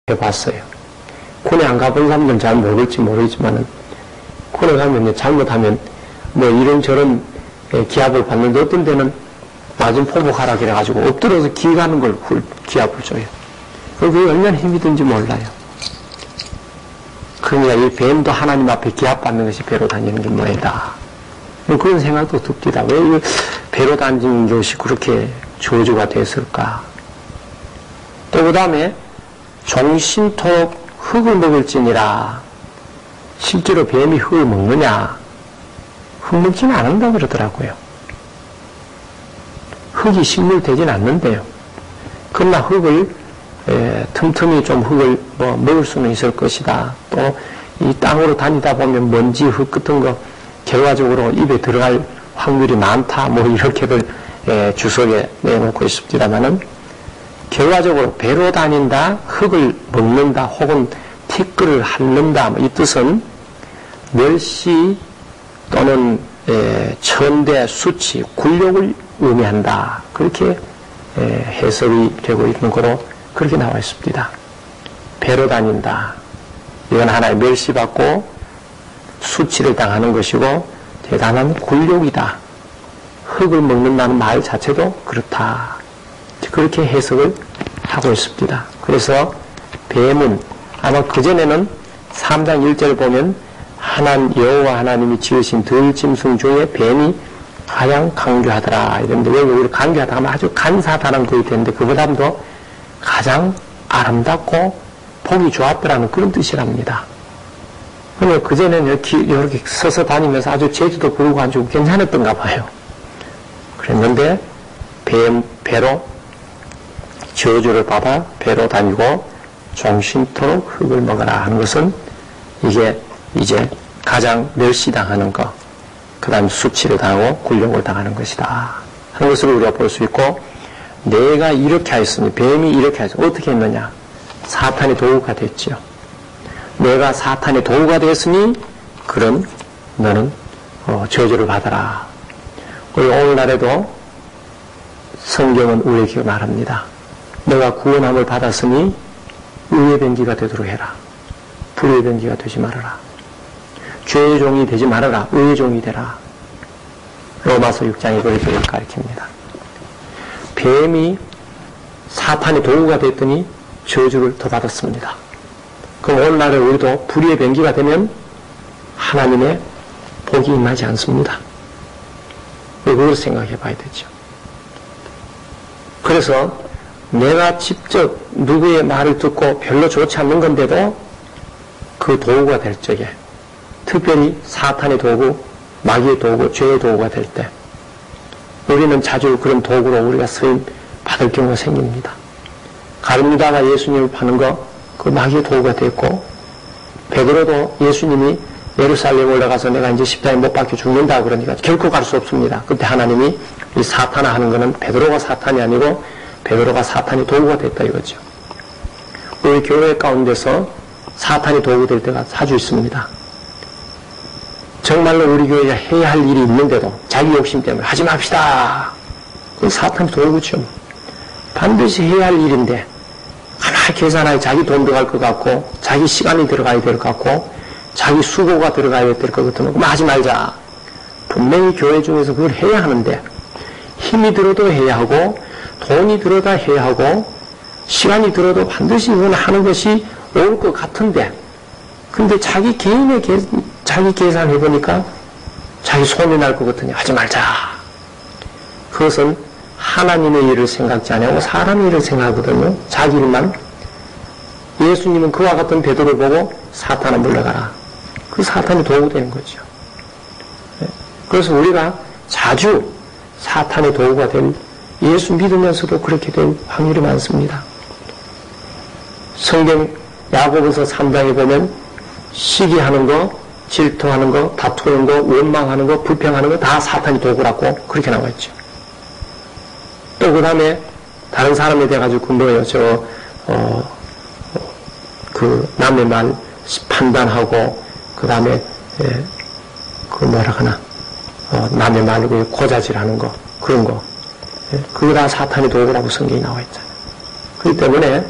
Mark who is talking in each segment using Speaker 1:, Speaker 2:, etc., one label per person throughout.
Speaker 1: 해봤어요. 군에 안 가본 사람들은 잘 모를지 모르지만은, 군에 가면 잘못하면 뭐 이런저런 기합을 받는데 어떤 데는 맞은 포복하라 그래가지고 엎드려서 기가는 걸 기합을 줘요. 그게 얼마나 힘이 든지 몰라요. 그러니까 이 뱀도 하나님 앞에 기합받는 것이 배로 다니는 게 뭐이다. 그런 생각도 듭니다. 왜 배로 다니는 것이 그렇게 저주가 됐을까? 또 그 다음에 종신토록 흙을 먹을지니라. 실제로 뱀이 흙을 먹느냐? 흙 먹지는 않는다 그러더라고요. 흙이 식물 되진 않는데요. 그러나 흙을 틈틈이 좀 흙을 먹을 수는 있을 것이다. 또 이 땅으로 다니다 보면 먼지, 흙 같은 거 결과적으로 입에 들어갈 확률이 많다. 뭐 이렇게들 주석에 내놓고 있습니다만은 결과적으로 배로 다닌다, 흙을 먹는다, 혹은 티끌을 핥는다. 이 뜻은 멸시 또는 천대, 수치, 굴욕을 의미한다. 그렇게 해석이 되고 있는 거로 그렇게 나와 있습니다. 배로 다닌다. 이건 하나의 멸시받고 수치를 당하는 것이고 대단한 굴욕이다. 흙을 먹는다는 말 자체도 그렇다. 그렇게 해석을 하고 있습니다. 그래서 뱀은 아마 그전에는 3장 1절을 보면 여호와 하나님이 지으신 들짐승 중에 뱀이 가장 강교하더라. 이런데 왜 여기를 강교하다 하면 아주 간사다라는 뜻이 되는데 그보다도 가장 아름답고 보기 좋았더라는 그런 뜻이랍니다. 그러면 그전에는 이렇게 서서 다니면서 아주 재주도 부르고 아주 괜찮았던가 봐요. 그랬는데 배로 저주를 받아 배로 다니고 종신토록 흙을 먹어라 하는 것은 이게 이제 가장 멸시당하는 것, 그 다음에 수치를 당하고 굴욕을 당하는 것이다 하는 것을 우리가 볼 수 있고, 내가 이렇게 하였으니, 뱀이 이렇게 하였으니 어떻게 했느냐? 사탄의 도구가 됐죠. 내가 사탄의 도구가 되었으니 그럼 너는 저주를 받아라. 오늘날에도 성경은 우리에게 말합니다. 너가 구원함을 받았으니 의의 변기가 되도록 해라. 불의의 변기가 되지 말아라. 죄의 종이 되지 말아라. 의의 종이 되라. 로마서 6장이 그렇게 가르칩니다. 뱀이 사탄의 도구가 됐더니 저주를 더 받았습니다. 그럼 오늘날에 우리도 불의의 변기가 되면 하나님의 복이 임하지 않습니다. 그걸 생각해 봐야 되죠. 그래서 내가 직접 누구의 말을 듣고 별로 좋지 않는 건데도 그 도구가 될 적에, 특별히 사탄의 도구, 마귀의 도구, 죄의 도구가 될 때 우리는 자주 그런 도구로 우리가 쓰임 받을 경우가 생깁니다. 가룟유다가 예수님을 파는 거 그 마귀의 도구가 됐고, 베드로도 예수님이 예루살렘 올라가서 내가 이제 십자가에 못 박혀 죽는다 그러니까 결코 갈 수 없습니다. 그때 하나님이 이 사탄아 하는 거는 베드로가 사탄이 아니고 베드로가 사탄의 도구가 됐다 이거죠. 우리 교회 가운데서 사탄이 도구 될 때가 자주 있습니다. 정말로 우리 교회가 해야 할 일이 있는데도 자기 욕심 때문에 하지 맙시다. 그건 사탄의 도구죠. 반드시 해야 할 일인데 하나의 계산하에 자기 돈 들어갈 것 같고 자기 시간이 들어가야 될 것 같고 자기 수고가 들어가야 될 것 같으면 그럼 하지 말자. 분명히 교회 중에서 그걸 해야 하는데 힘이 들어도 해야 하고 돈이 들어다 해야 하고 시간이 들어도 반드시 이건 하는 것이 올 것 같은데, 근데 자기 개인의 자기 계산해보니까 자기 손이 날 것 같으니 하지 말자. 그것은 하나님의 일을 생각지 않고 사람의 일을 생각하거든요. 자기 일만. 예수님은 그와 같은 베드로를 보고 사탄아 물러가라. 그 사탄이 도구 되는 거죠. 그래서 우리가 자주 사탄의 도구가 된, 예수 믿으면서도 그렇게 된 확률이 많습니다. 성경 야고보서 3장에 보면 시기하는 거, 질투하는 거, 다투는 거, 원망하는 거, 불평하는 거 다 사탄의 도구라고 그렇게 나와 있죠. 또 그 다음에 다른 사람에 대해 가지고 뭐예요? 그 남의 말 판단하고 그 다음에 남의 말로 고자질하는 거, 그런 거, 그거 다 사탄의 도구라고 성경이 나와 있잖아요. 그렇기 때문에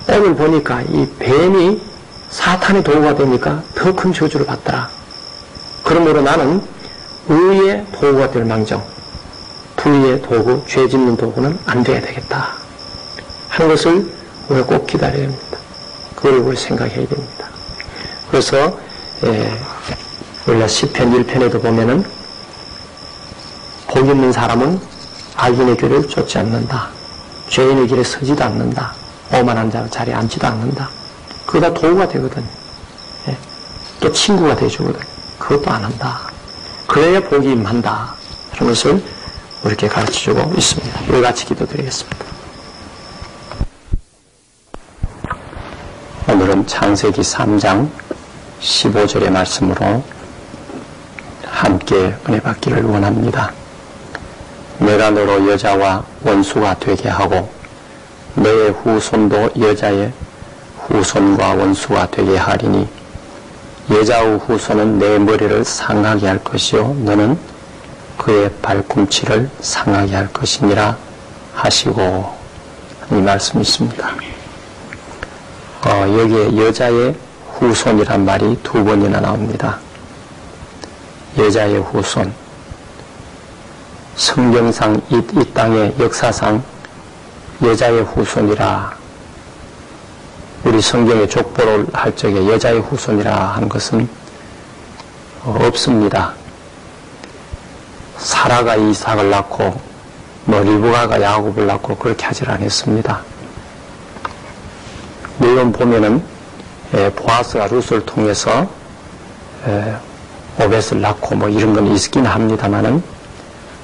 Speaker 1: 오늘 보니까 이 뱀이 사탄의 도구가 되니까 더 큰 저주를 받더라. 그러므로 나는 의의 도구가 될 망정 불의의 도구, 죄 짓는 도구는 안 돼야 되겠다 하는 것을 우리가 꼭 기다려야 합니다. 그걸 우리 생각해야 됩니다. 그래서 우리가 시편 1편에도 보면은 복 있는 사람은 악인의 길을 쫓지 않는다. 죄인의 길에 서지도 않는다. 오만한 자 자리에 앉지도 않는다. 그거 다 도구가 되거든. 또 친구가 돼주거든. 그것도 안 한다. 그래야 복이 임한다. 그런 것을 우리에게 가르쳐주고 있습니다. 우리 같이 기도드리겠습니다. 오늘은 창세기 3장 15절의 말씀으로 함께 은혜 받기를 원합니다. 내가 너로 여자와 원수가 되게 하고 너의 후손도 여자의 후손과 원수가 되게 하리니 여자의 후손은 내 머리를 상하게 할 것이요 너는 그의 발꿈치를 상하게 할 것이니라 하시고 이 말씀이 있습니다. 여기에 여자의 후손이란 말이 2번이나 나옵니다. 여자의 후손. 성경상 이 땅의 역사상 여자의 후손이라 우리 성경의 족보를 할 적에 여자의 후손이라 하는 것은 없습니다. 사라가 이삭을 낳고 리브가가 야곱을 낳고 그렇게 하질 않았습니다. 물론 보면은 보아스가 룻을 통해서 오벳을 낳고 이런 건 있긴 합니다만은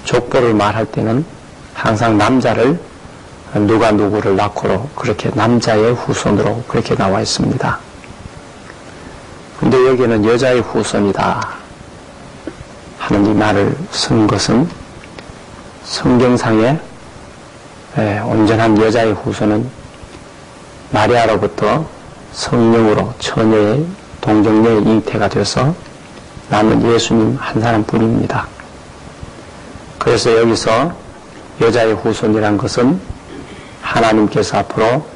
Speaker 1: 족보를 말할 때는 항상 남자를 누가 누구를 낳고로 그렇게 남자의 후손으로 그렇게 나와 있습니다. 근데 여기는 여자의 후손이다 하는 이 말을 쓴 것은 성경상에 온전한 여자의 후손은 마리아로부터 성령으로 처녀의 동정녀의 잉태가 되어서 남은 예수님 한 사람뿐입니다. 그래서 여기서 여자의 후손이란 것은 하나님께서 앞으로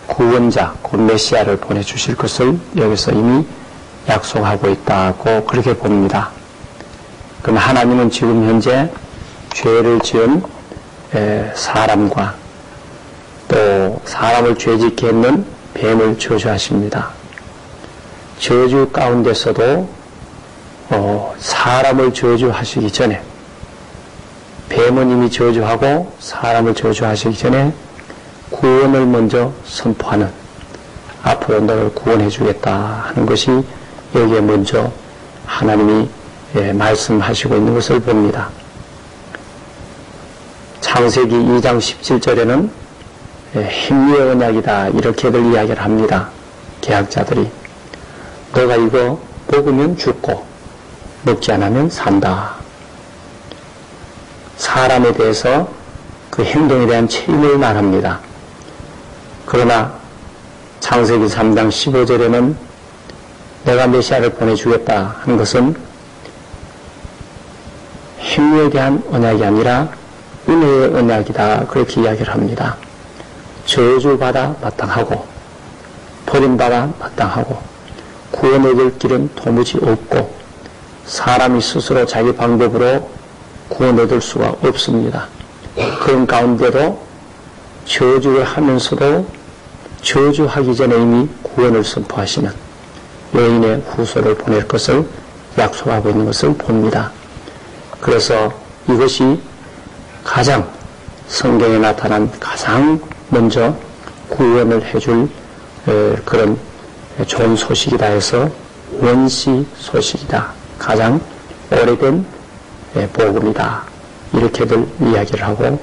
Speaker 1: 구원자, 곧 메시아를 보내주실 것을 여기서 이미 약속하고 있다고 그렇게 봅니다. 그럼 하나님은 지금 현재 죄를 지은 사람과 또 사람을 죄짓게 했는 뱀을 저주하십니다. 저주 가운데서도 사람을 저주하시기 전에 뱀은 이미 저주하고 사람을 저주하시기 전에 구원을 먼저 선포하는 앞으로 너를 구원해 주겠다 하는 것이 여기에 먼저 하나님이 말씀하시고 있는 것을 봅니다. 창세기 2장 17절에는 힘의 언약이다 이렇게들 이야기를 합니다. 계약자들이 너가 이거 먹으면 죽고 먹지 않으면 산다. 사람에 대해서 그 행동에 대한 책임을 말합니다. 그러나 창세기 3장 15절에는 내가 메시아를 보내주겠다 하는 것은 행위에 대한 언약이 아니라 은혜의 언약이다 그렇게 이야기를 합니다. 저주받아 마땅하고 버림받아 마땅하고 구원의 될 길은 도무지 없고 사람이 스스로 자기 방법으로 구원 얻을 수가 없습니다. 그런 가운데도 저주를 하면서도 저주하기 전에 이미 구원을 선포하시는 여인의 후손을 보낼 것을 약속하고 있는 것을 봅니다. 그래서 이것이 가장 성경에 나타난 가장 먼저 구원을 해줄 그런 좋은 소식이다 해서 원시 소식이다. 가장 오래된 복음이다. 이렇게들 이야기를 하고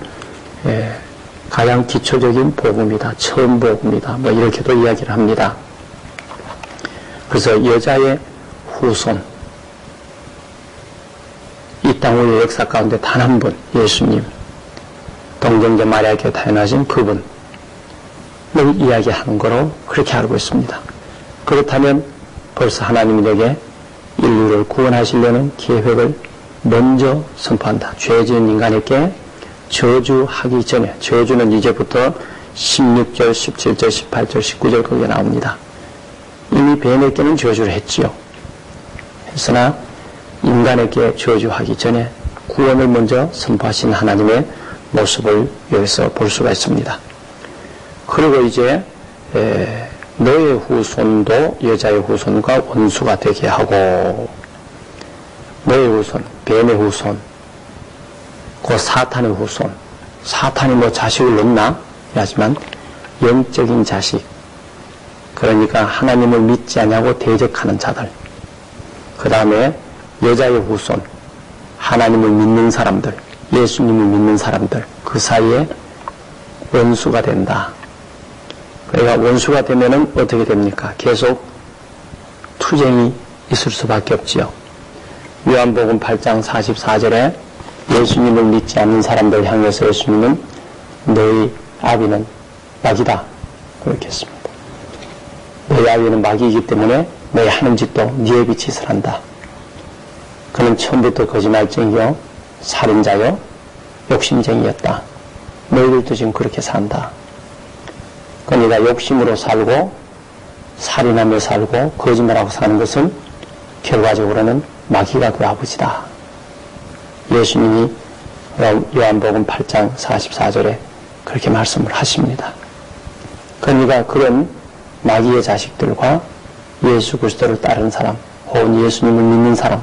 Speaker 1: 가장 기초적인 복음이다. 처음 복음이다. 이렇게도 이야기를 합니다. 그래서 여자의 후손 이 땅 우리 역사 가운데 단 한 분 예수님 동정자 마리아에게 태어나신 그분을 이야기하는 거로 그렇게 알고 있습니다. 그렇다면 벌써 하나님이 내게 인류를 구원하시려는 계획을 먼저 선포한다. 죄 지은 인간에게 저주하기 전에 저주는 이제부터 16절, 17절, 18절, 19절 거기에 나옵니다. 이미 뱀에게는 저주를 했지요. 했으나 인간에게 저주하기 전에 구원을 먼저 선포하신 하나님의 모습을 여기서 볼 수가 있습니다. 그리고 이제 너의 후손도 여자의 후손과 원수가 되게 하고, 너의 후손, 뱀의 후손, 그 사탄의 후손, 사탄이 뭐 자식을 낳나? 하지만 영적인 자식, 그러니까 하나님을 믿지 않냐고 대적하는 자들, 그 다음에 여자의 후손, 하나님을 믿는 사람들, 예수님을 믿는 사람들, 그 사이에 원수가 된다. 그러니까 원수가 되면은 어떻게 됩니까? 계속 투쟁이 있을 수밖에 없지요. 요한복음 8장 44절에 예수님을 믿지 않는 사람들 향해서 예수님은 너희 아비는 마귀다, 그렇게 했습니다. 너희 아비는 마귀이기 때문에 너희 하는 짓도 네 빛짓을 한다. 그는 처음부터 거짓말쟁이요, 살인자요, 욕심쟁이였다. 너희들도 지금 그렇게 산다. 그러니까 욕심으로 살고 살인하며 살고 거짓말하고 사는 것은 결과적으로는 마귀가 그 아버지다. 예수님이 요한복음 8장 44절에 그렇게 말씀을 하십니다. 그러니까 그런 마귀의 자식들과 예수 그리스도를 따르는 사람, 혹은 예수님을 믿는 사람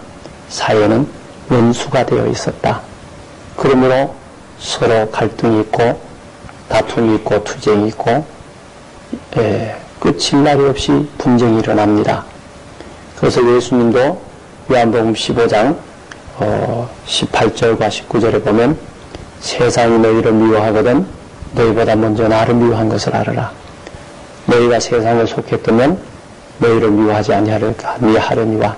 Speaker 1: 사이에는 원수가 되어 있었다. 그러므로 서로 갈등이 있고 다툼이 있고 투쟁이 있고 끝일 날이 없이 분쟁이 일어납니다. 그래서 예수님도 요한복음 15장 18절과 19절에 보면 세상이 너희를 미워하거든 너희보다 먼저 나를 미워한 것을 알아라. 너희가 세상에 속했다면 너희를 미워하지 아니하려니와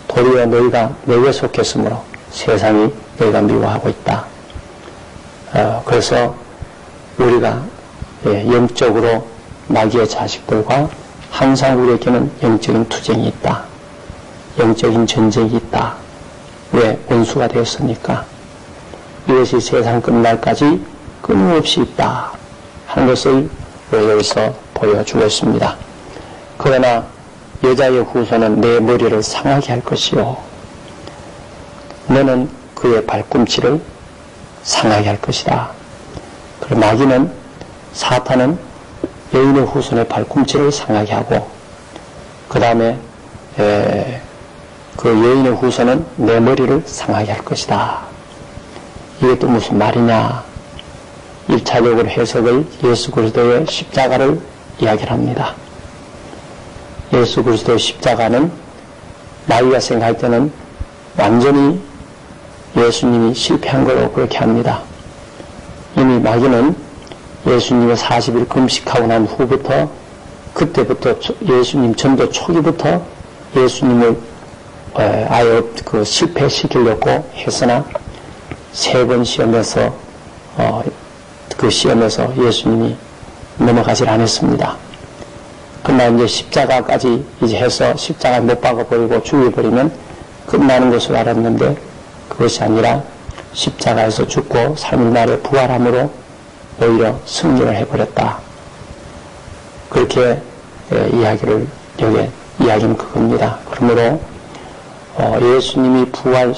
Speaker 1: 도리어 너희가 내게 속했으므로 세상이 너희가 미워하고 있다. 그래서 우리가 영적으로 마귀의 자식들과 항상 우리에게는 영적인 투쟁이 있다. 영적인 전쟁이 있다. 왜? 원수가 되었으니까. 이것이 세상 끝날까지 끊임없이 있다 하는 것을 여기서 보여주고 있습니다. 그러나 여자의 후손은 내 머리를 상하게 할 것이요, 너는 그의 발꿈치를 상하게 할 것이다. 그리고 마귀는, 사탄은 여인의 후손의 발꿈치를 상하게 하고, 그 다음에 그 여인의 후손은 내 머리를 상하게 할 것이다. 이게 또 무슨 말이냐? 1차적으로 해석을 예수 그리스도의 십자가를 이야기를 합니다. 예수 그리스도의 십자가는 마귀가 생각할 때는 완전히 예수님이 실패한 걸로 그렇게 합니다. 이미 마귀는 예수님의 40일 금식하고 난 후부터, 그때부터 예수님 전도 초기부터 예수님을 아예 실패시키려고 했으나 3번 시험에서 그 시험에서 예수님이 넘어가질 않았습니다. 그러나 이제 십자가까지 이제 해서 십자가 못 박아버리고 죽여버리면 끝나는 것을 알았는데 그것이 아니라 십자가에서 죽고 3일 날에 부활함으로 오히려 승리를 해버렸다. 그렇게 이야기를 여기에 이야기는 그겁니다. 그러므로 예수님이 부활